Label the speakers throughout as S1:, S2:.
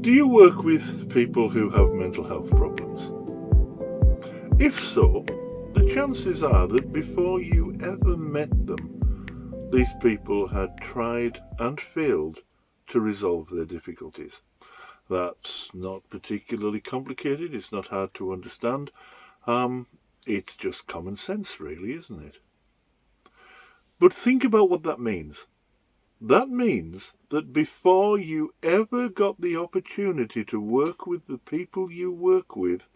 S1: Do you work with people who have mental health problems? If so, the chances are that before you ever met them, these people had tried and failed to resolve their difficulties. That's not particularly complicated, it's not hard to understand. It's just common sense, really, isn't it? But think about what that means. That means that before you ever got the opportunity to work with the people you work with,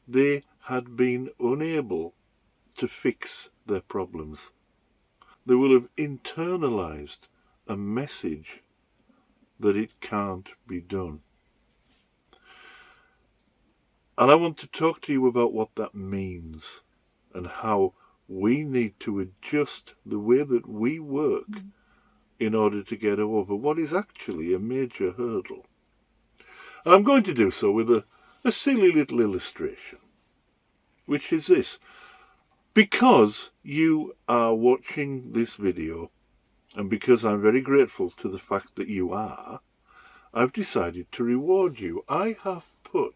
S1: they had been unable to fix their problems. They will have internalized a message that it can't be done. And I want to talk to you about what that means and how we need to adjust the way that we work in order to get over what is actually a major hurdle. And I'm going to do so with a silly little illustration, which is this. Because you are watching this video, and because I'm very grateful to the fact that you are, I've decided to reward you. I have put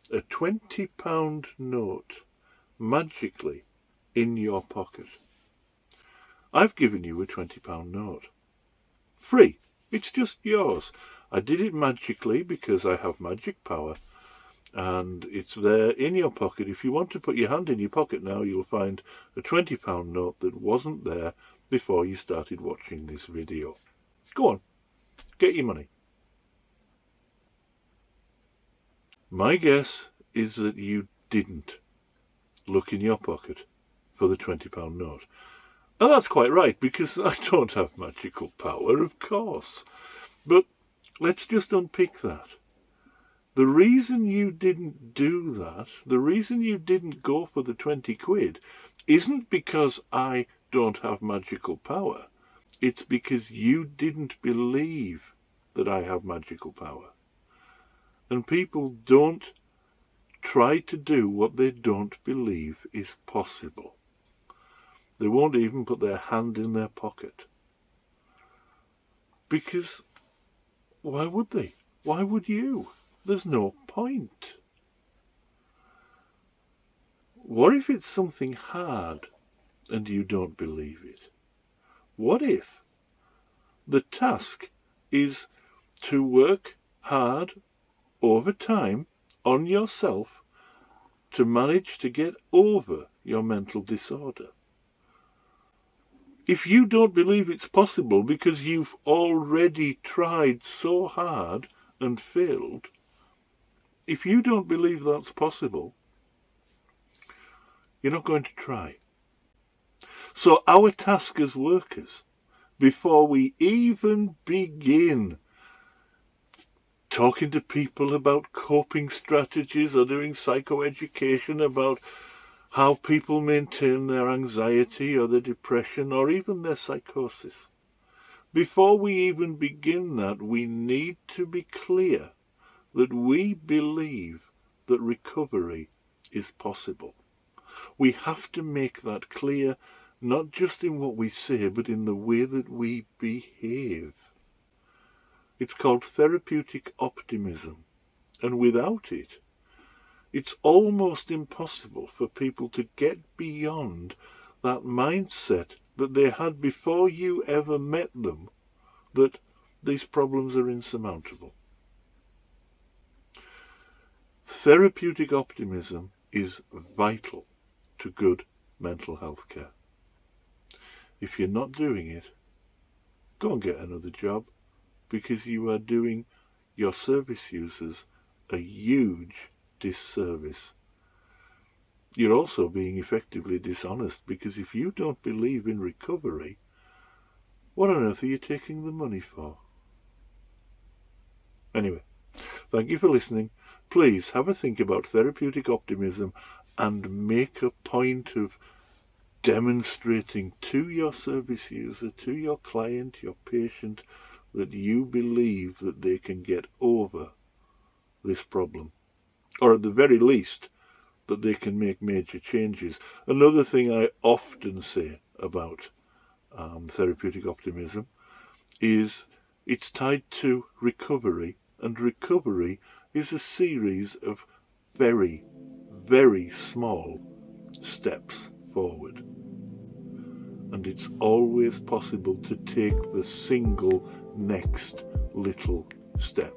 S1: a £20 note magically in your pocket. I've given you a £20 note. Free. It's just yours. I did it magically because I have magic power. And it's there in your pocket. If you want to put your hand in your pocket now, you'll find a £20 note that wasn't there before you started watching this video. Go on, get your money. My guess is that you didn't look in your pocket for the £20 note. And that's quite right, because I don't have magical power, of course. But let's just unpick that. The reason you didn't do that, the reason you didn't go for the 20 quid, isn't because I don't have magical power. It's because you didn't believe that I have magical power. And people don't try to do what they don't believe is possible. They won't even put their hand in their pocket. Because why would they? Why would you? There's no point. What if it's something hard and you don't believe it? What if the task is to work hard over time on yourself to manage to get over your mental disorder? If you don't believe it's possible because you've already tried so hard and failed, if you don't believe that's possible, you're not going to try. So our task as workers, before we even begin talking to people about coping strategies or doing psychoeducation about how people maintain their anxiety or their depression or even their psychosis, before we even begin that, we need to be clear that we believe that recovery is possible. We have to make that clear, not just in what we say, but in the way that we behave. It's called therapeutic optimism, and without it, it's almost impossible for people to get beyond that mindset that they had before you ever met them, that these problems are insurmountable. Therapeutic optimism is vital to good mental health care. If you're not doing it, go and get another job, because you are doing your service users a huge disservice. You're also being effectively dishonest, because if you don't believe in recovery, what on earth are you taking the money for? Anyway, thank you for listening. Please have a think about therapeutic optimism and make a point of demonstrating to your service user, to your client, your patient, that you believe that they can get over this problem. Or at the very least, that they can make major changes. Another thing I often say about therapeutic optimism is it's tied to recovery and recovery is a series of very, very small steps forward. And it's always possible to take the single next little step.